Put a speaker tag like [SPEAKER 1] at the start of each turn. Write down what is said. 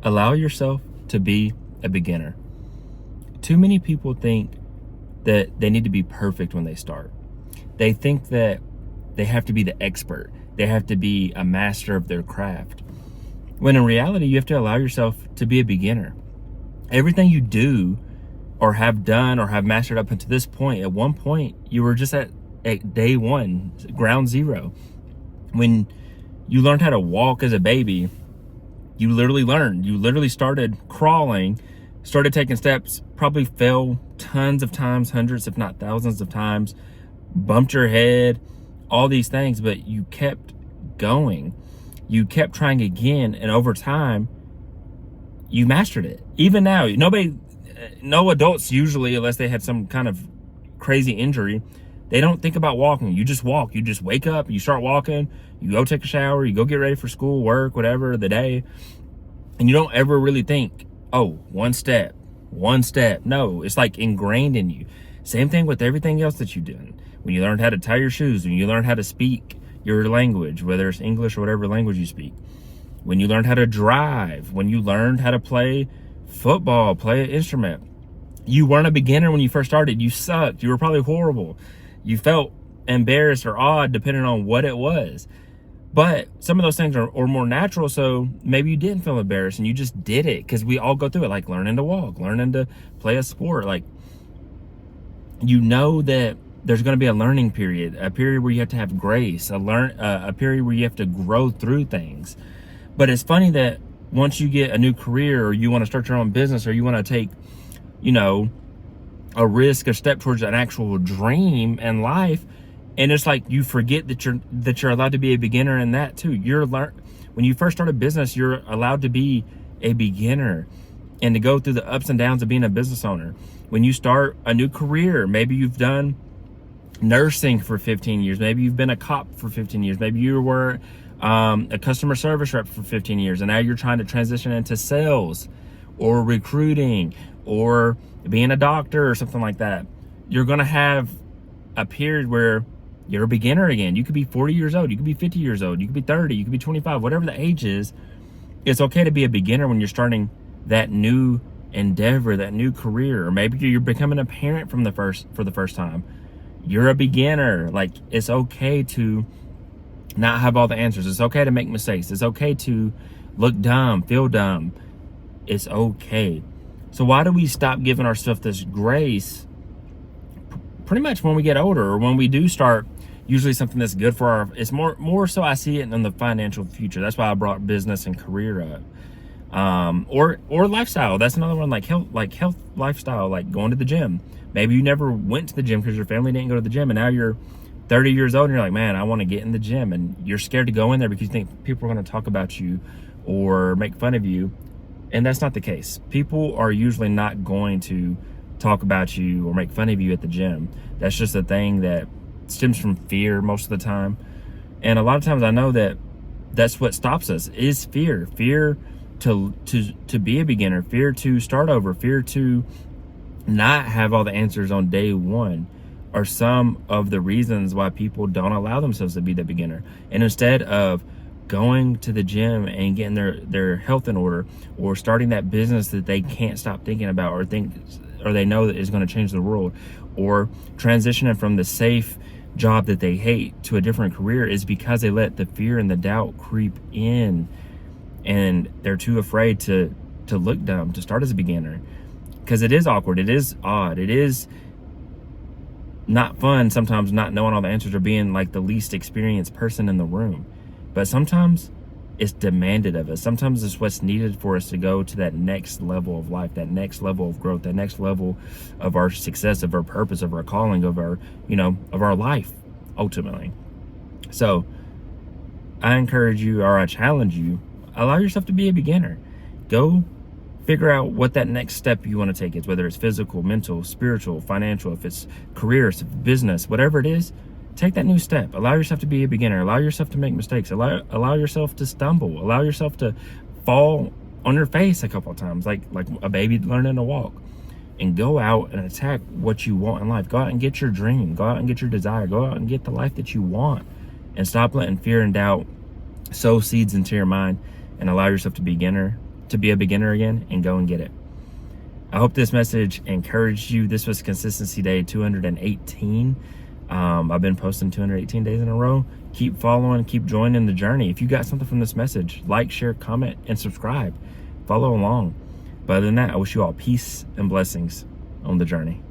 [SPEAKER 1] Allow yourself to be a beginner. Too many people think that they need to be perfect when they start. They think that they have to be the expert. They have to be a master of their craft. When in reality, you have to allow yourself to be a beginner. Everything you do or have done or have mastered up until this point, at one point, you were just at day one, ground zero. When you learned how to walk as a baby, you literally learned. You literally started crawling, started taking steps, probably fell tons of times, hundreds, if not thousands of times, bumped your head, all these things, but you kept going. You kept trying again, and over time, you mastered it. Even now, no adults usually, unless they had some kind of crazy injury, they don't think about walking. You just walk. You just wake up, you start walking, you go take a shower, you go get ready for school, work, whatever, the day. And you don't ever really think, oh, one step. No, it's like ingrained in you. Same thing with everything else that you do. When you learned how to tie your shoes, when you learned how to speak your language, whether it's English or whatever language you speak, when you learned how to drive, when you learned how to play football, play an instrument. You weren't a beginner when you first started. You sucked. You were probably horrible. You felt embarrassed or odd depending on what it was. But some of those things are more natural, so maybe you didn't feel embarrassed and you just did it, because we all go through it, like learning to walk, learning to play a sport. Like, you know that there's going to be a learning period, a period where you have to have grace, a period where you have to grow through things. But it's funny that once you get a new career, or you want to start your own business, or you want to take, a risk or step towards an actual dream in life, and it's like you forget that you're allowed to be a beginner in that too. When you first start a business, you're allowed to be a beginner and to go through the ups and downs of being a business owner. When you start a new career, maybe you've done nursing for 15 years. Maybe you've been a cop for 15 years. Maybe you were a customer service rep for 15 years, and now you're trying to transition into sales or recruiting or being a doctor or something like that. You're going to have a period where you're a beginner again. You could be 40 years old. You could be 50 years old. You could be 30. You could be 25. Whatever the age is, it's okay to be a beginner when you're starting that new endeavor, that new career. Or maybe you're becoming a parent for the first time. You're a beginner. Like, it's okay to not have all the answers. It's okay to make mistakes. It's okay to look dumb, feel dumb. It's okay. So why do we stop giving ourselves this grace pretty much when we get older, or when we do start usually something that's good for it's more so I see it in the financial future. That's why I brought business and career up. Or lifestyle. That's another one, like health lifestyle, like going to the gym. Maybe you never went to the gym because your family didn't go to the gym, and now you're 30 years old and you're like, man, I want to get in the gym, and you're scared to go in there because you think people are going to talk about you or make fun of you. And that's not the case. People are usually not going to talk about you or make fun of you at the gym. That's just a thing that stems from fear most of the time. And a lot of times I know that that's what stops us, is fear. Fear to be a beginner, fear to start over, fear to not have all the answers on day one are some of the reasons why people don't allow themselves to be the beginner. And instead of going to the gym and getting their health in order, or starting that business that they can't stop thinking about, or they know that is going to change the world, or transitioning from the safe job that they hate to a different career, is because they let the fear and the doubt creep in, and they're too afraid to look dumb, to start as a beginner, because it is awkward, it is odd, it is not fun sometimes not knowing all the answers or being like the least experienced person in the room. But sometimes it's demanded of us. Sometimes it's what's needed for us to go to that next level of life, that next level of growth, that next level of our success, of our purpose, of our calling, of our, of our life, ultimately. So I encourage you, or I challenge you, allow yourself to be a beginner. Go figure out what that next step you want to take is, whether it's physical, mental, spiritual, financial, if it's career, if it's business, whatever it is. Take that new step. Allow yourself to be a beginner. Allow yourself to make mistakes. Allow yourself to stumble. Allow yourself to fall on your face a couple of times, like a baby learning to walk. And go out and attack what you want in life. Go out and get your dream. Go out and get your desire. Go out and get the life that you want. And stop letting fear and doubt sow seeds into your mind, and allow yourself to be a beginner. to be a beginner again and go and get it. I hope this message encouraged you. This was Consistency Day 218. I've been posting 218 days in a row. Keep following, keep joining the journey. If you got something from this message, like, share, comment, and subscribe. Follow along. But other than that, I wish you all peace and blessings on the journey.